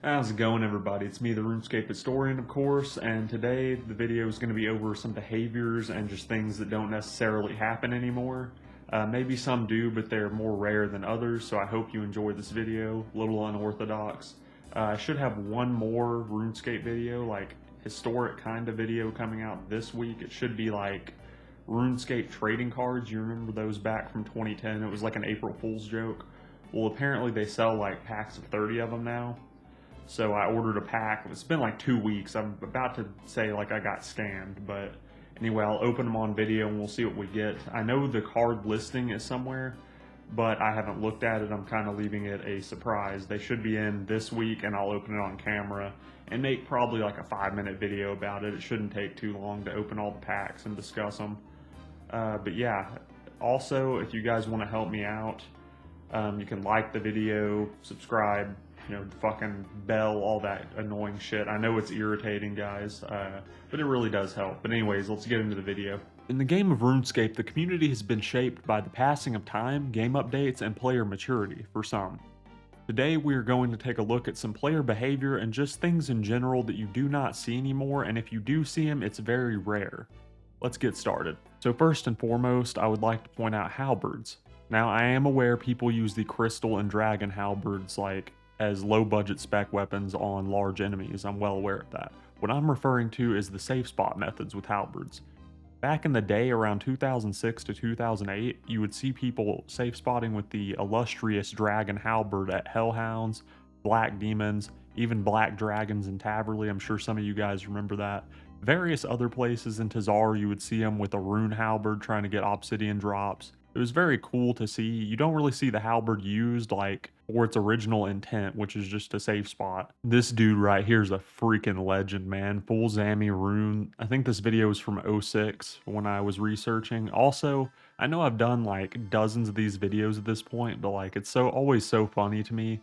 How's it going, everybody? It's me, the Runescape historian, of course, and today the video is going to be over some behaviors and just things that don't necessarily happen anymore. Maybe some do, but they're more rare than others, so I hope you enjoy this video. A little unorthodox. I should have one more RuneScape video, like historic kind of video, coming out this week. It should be like RuneScape trading cards. You remember those back from 2010? It was like an April Fool's joke. Well, apparently they sell like packs of 30 of them now. So I ordered a pack. It's been like 2 weeks. I'm about to say like I got scammed, but anyway, I'll open them on video and we'll see what we get. I know the card listing is somewhere, but I haven't looked at it. I'm kind of leaving it a surprise. They should be in this week, and I'll open it on camera and make probably like a 5-minute video about it. It shouldn't take too long to open all the packs and discuss them. But yeah, also, if you guys want to help me out, you can like the video, subscribe, the fucking bell, all that annoying shit. I know it's irritating, guys, but it really does help. But anyways, let's get into the video. In the game of RuneScape, the community has been shaped by the passing of time, game updates, and player maturity, for some. Today, we are going to take a look at some player behavior and just things in general that you do not see anymore, and if you do see them, it's very rare. Let's get started. So first and foremost, I would like to point out halberds. Now, I am aware people use the crystal and dragon halberds as low budget spec weapons on large enemies. I'm well aware of that. What I'm referring to is the safe spot methods with halberds. Back in the day, around 2006 to 2008, you would see people safe spotting with the illustrious dragon halberd at Hellhounds, Black Demons, even Black Dragons in Taverley. I'm sure some of you guys remember that. Various other places in Tazar, you would see them with a rune halberd trying to get obsidian drops. It was very cool to see. You don't really see the halberd used for its original intent, which is just a safe spot. This dude right here is a freaking legend, man. Full Zami rune. I think this video is from '06 when I was researching. Also, I know I've done like dozens of these videos at this point, but it's always so funny to me.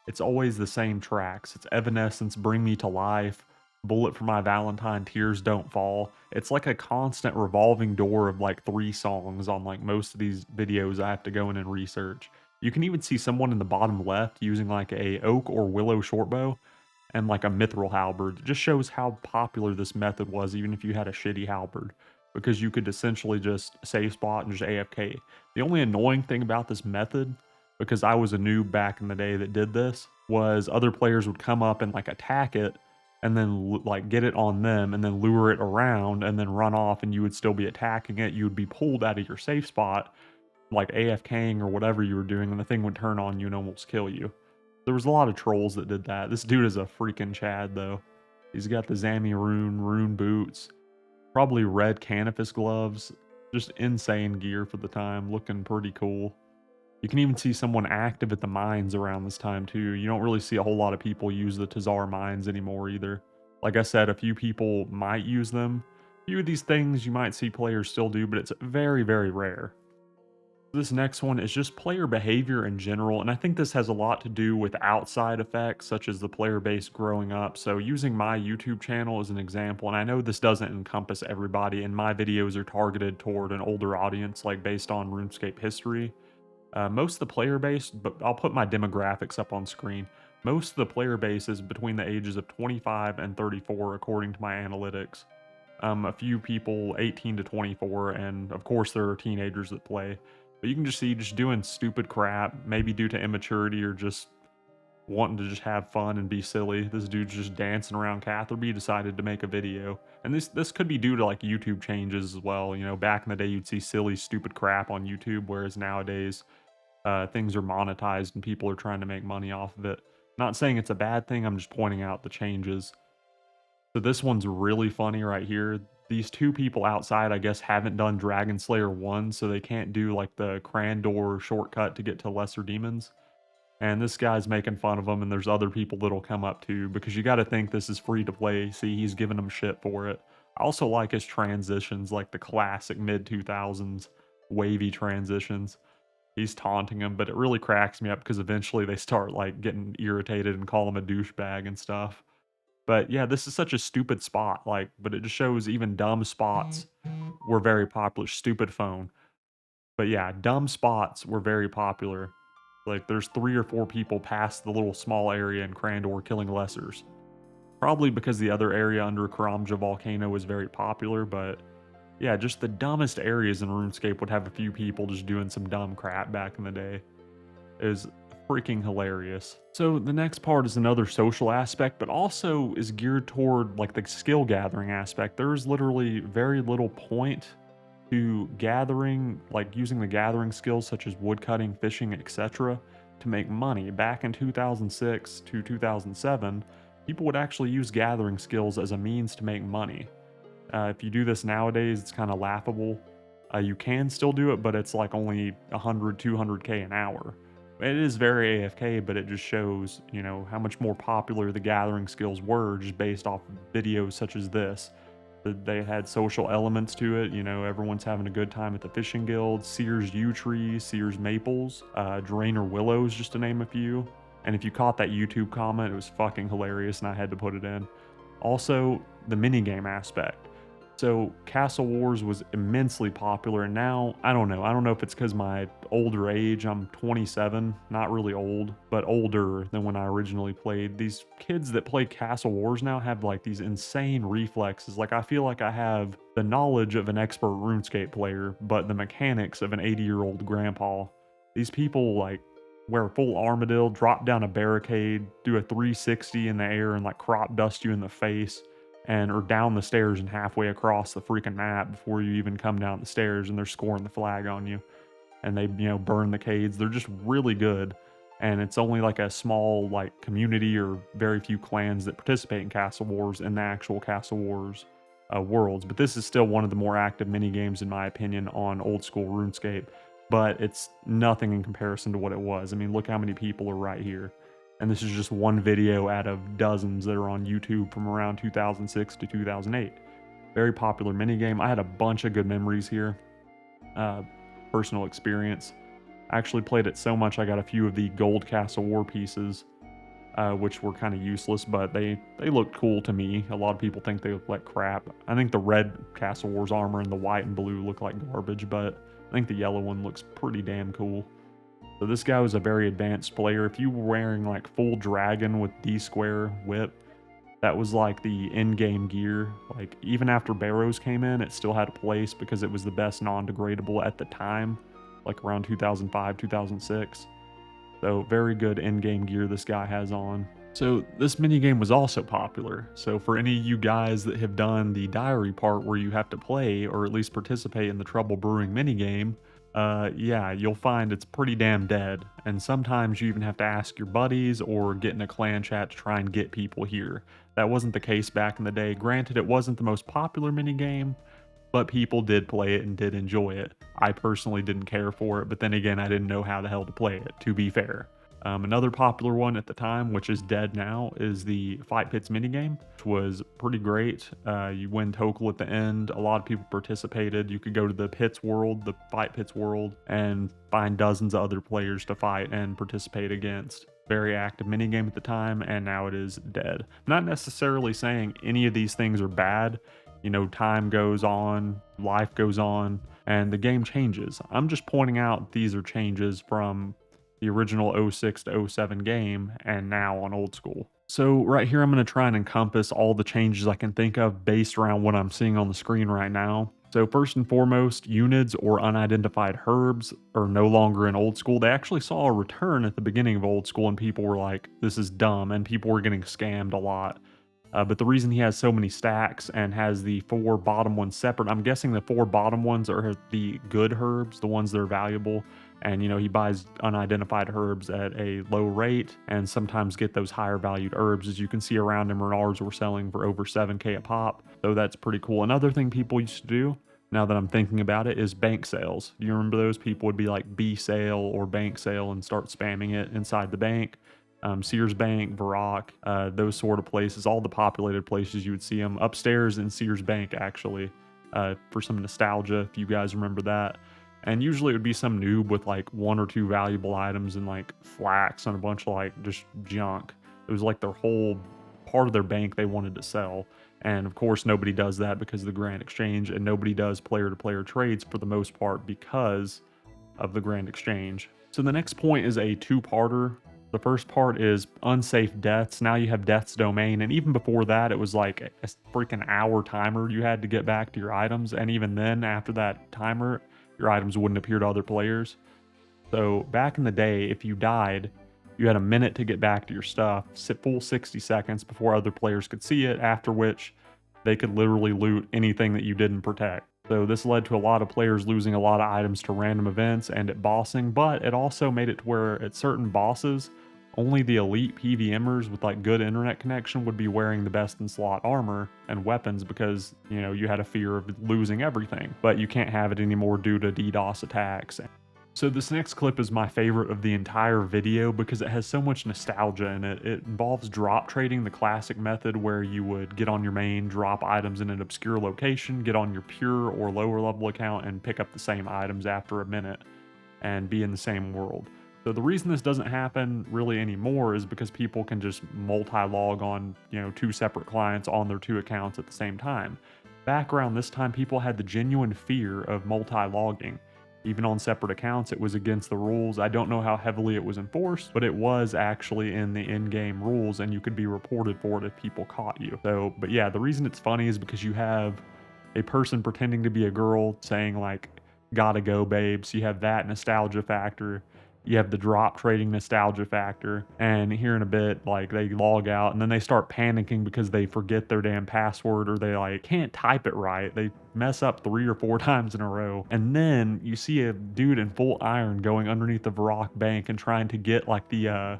It's always the same tracks. It's Evanescence, Bring Me to Life, Bullet for My Valentine, Tears Don't Fall. It's like a constant revolving door of like 3 songs on like most of these videos I have to go in and research. You can even see someone in the bottom left using like a oak or willow shortbow and like a mithril halberd. It just shows how popular this method was, even if you had a shitty halberd, because you could essentially just save spot and just AFK. The only annoying thing about this method, because I was a noob back in the day that did this, was other players would come up and like attack it and then like get it on them and then lure it around and then run off, and you would still be attacking it. You would be pulled out of your safe spot, like AFKing or whatever you were doing, and the thing would turn on you and almost kill you. There was a lot of trolls that did that. This dude is a freaking Chad though. He's got the Zami rune boots, probably red canopus gloves, just insane gear for the time, looking pretty cool. You can even see someone active at the mines around this time too. You don't really see a whole lot of people use the Tazar mines anymore either. Like I said, a few people might use them. A few of these things you might see players still do, but it's very, very rare. This next one is just player behavior in general, and I think this has a lot to do with outside effects, such as the player base growing up. So using my YouTube channel as an example, and I know this doesn't encompass everybody, and my videos are targeted toward an older audience, like based on RuneScape history. Most of the player base, but I'll put my demographics up on screen. Most of the player base is between the ages of 25 and 34, according to my analytics. A few people 18 to 24, and of course there are teenagers that play. But you can just see just doing stupid crap, maybe due to immaturity or just wanting to just have fun and be silly. This dude's just dancing around Catherby, decided to make a video. And this could be due to like YouTube changes as well. Back in the day you'd see silly, stupid crap on YouTube, whereas nowadays things are monetized and people are trying to make money off of it. Not saying it's a bad thing, I'm just pointing out the changes. So this one's really funny right here. These 2 people outside, I guess, haven't done Dragon Slayer 1, so they can't do like the Crandor shortcut to get to lesser demons. And this guy's making fun of them, and there's other people that'll come up too, because you gotta think this is free to play. See, he's giving them shit for it. I also like his transitions, like the classic mid-2000s wavy transitions. He's taunting him, but it really cracks me up because eventually they start like getting irritated and call him a douchebag and stuff. But yeah, this is such a stupid spot, but it just shows even dumb spots were very popular. Stupid phone. But yeah, dumb spots were very popular. Like there's 3 or 4 people past the little small area in Crandor killing lessers. Probably because the other area under Karamja Volcano is very popular, but yeah, just the dumbest areas in RuneScape would have a few people just doing some dumb crap back in the day. It was freaking hilarious. So the next part is another social aspect, but also is geared toward like the skill gathering aspect. There's literally very little point to gathering, like using the gathering skills such as woodcutting, fishing, etc. to make money. Back in 2006 to 2007, people would actually use gathering skills as a means to make money. If you do this nowadays, it's kind of laughable. You can still do it, but it's like only 100, 200k an hour. It is very AFK, but it just shows, you know, how much more popular the gathering skills were just based off of videos such as this. They had social elements to it, you know, everyone's having a good time at the fishing guild, Sears yew trees, Sears maples, Drainer willows, just to name a few. And if you caught that YouTube comment, it was fucking hilarious and I had to put it in. Also, the minigame aspect. So Castle Wars was immensely popular, and now I don't know if it's because my older age. I'm 27, not really old, but older than when I originally played. These kids that play Castle Wars now have like these insane reflexes. Like I feel like I have the knowledge of an expert RuneScape player, but the mechanics of an 80-year-old grandpa. These people like wear full armadillo, drop down a barricade, do a 360 in the air, and like crop dust you in the face, and or down the stairs and halfway across the freaking map before you even come down the stairs, and they're scoring the flag on you, and they, you know, burn the cades. They're just really good, and it's only like a small like community or very few clans that participate in Castle Wars in the actual Castle Wars worlds. But this is still one of the more active mini games in my opinion on old school RuneScape, but it's nothing in comparison to what it was. I mean, look how many people are right here. And this is just one video out of dozens that are on YouTube from around 2006 to 2008. Very popular minigame. I had a bunch of good memories here. Personal experience. I actually played it so much I got a few of the gold Castle War pieces, which were kind of useless, but they looked cool to me. A lot of people think they look like crap. I think the red Castle Wars armor and the white and blue look like garbage, but I think the yellow one looks pretty damn cool. So this guy was a very advanced player. If you were wearing like full dragon with D-square whip, that was like the in-game gear. Like even after Barrows came in, it still had a place because it was the best non-degradable at the time, like around 2005, 2006. So very good in-game gear this guy has on. So this minigame was also popular. So for any of you guys that have done the diary part where you have to play or at least participate in the Trouble Brewing minigame, yeah, you'll find it's pretty damn dead. And sometimes you even have to ask your buddies or get in a clan chat to try and get people here. That wasn't the case back in the day. Granted, it wasn't the most popular minigame, but people did play it and did enjoy it. I personally didn't care for it, but then again, I didn't know how the hell to play it, to be fair. Another popular one at the time, which is dead now, is the Fight Pits minigame, which was pretty great. You win Tokel at the end. A lot of people participated. You could go to the Pits world, the Fight Pits world, and find dozens of other players to fight and participate against. Very active minigame at the time, and now it is dead. Not necessarily saying any of these things are bad. You know, time goes on, life goes on, and the game changes. I'm just pointing out these are changes from the original 06 to 07 game and now on old school. So right here, I'm going to try and encompass all the changes I can think of based around what I'm seeing on the screen right now. So first and foremost, unids or unidentified herbs are no longer in old school. They actually saw a return at the beginning of old school and people were like, this is dumb, and people were getting scammed a lot. But the reason he has so many stacks and has the 4 bottom ones separate, I'm guessing the 4 bottom ones are the good herbs, the ones that are valuable. And, you know, he buys unidentified herbs at a low rate and sometimes get those higher valued herbs. As you can see around him, Renards were selling for over 7k a pop. So that's pretty cool. Another thing people used to do, now that I'm thinking about it, is bank sales. You remember those? People would be like B sale or bank sale and start spamming it inside the bank. Sears Bank, Varrock, those sort of places, all the populated places you would see them. Upstairs in Sears Bank, actually, for some nostalgia, if you guys remember that. And usually it would be some noob with like 1 or 2 valuable items and like flax and a bunch of like just junk. It was like their whole part of their bank they wanted to sell. And of course, nobody does that because of the Grand Exchange, and nobody does player-to-player trades for the most part because of the Grand Exchange. So the next point is a two-parter. The first part is unsafe deaths. Now you have death's domain, and even before that, it was like a freaking hour timer you had to get back to your items, and even then, after that timer, your items wouldn't appear to other players. So back in the day, if you died, you had a minute to get back to your stuff, full 60 seconds before other players could see it, after which they could literally loot anything that you didn't protect. So this led to a lot of players losing a lot of items to random events and at bossing, but it also made it to where at certain bosses, only the elite PVMers with like good internet connection would be wearing the best in slot armor and weapons because, you know, you had a fear of losing everything, but you can't have it anymore due to DDoS attacks. So this next clip is my favorite of the entire video because it has so much nostalgia in it. It involves drop trading, the classic method where you would get on your main, drop items in an obscure location, get on your pure or lower level account and pick up the same items after a minute and be in the same world. So the reason this doesn't happen really anymore is because people can just multi-log on, you know, two separate clients on their two accounts at the same time. Back around this time, people had the genuine fear of multi-logging. Even on separate accounts, it was against the rules. I don't know how heavily it was enforced, but it was actually in the in-game rules and you could be reported for it if people caught you. So, but yeah, the reason it's funny is because you have a person pretending to be a girl saying like, gotta go babes. You have that nostalgia factor. You have the drop trading nostalgia factor, and here in a bit, like they log out and then they start panicking because they forget their damn password or they like can't type it right. They mess up 3 or 4 times in a row. And then you see a dude in full iron going underneath the Varrock bank and trying to get like the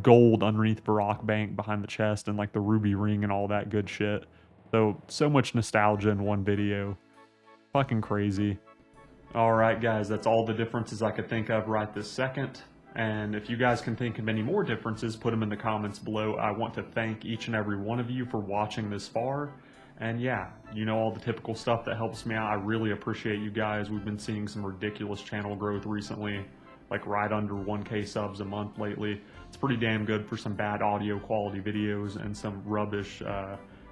gold underneath Varrock bank behind the chest and like the ruby ring and all that good shit. So much nostalgia in one video. Fucking crazy. Alright guys, that's all the differences I could think of right this second. And if you guys can think of any more differences, put them in the comments below. I want to thank each and every one of you for watching this far. And yeah, you know, all the typical stuff that helps me out. I really appreciate you guys. We've been seeing some ridiculous channel growth recently, like right under 1K subs a month lately. It's pretty damn good for some bad audio quality videos and some rubbish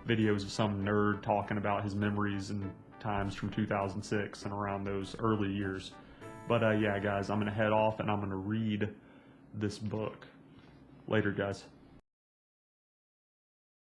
videos of some nerd talking about his memories and times from 2006 and around those early years. But yeah guys, I'm gonna head off and I'm gonna read this book. Later guys.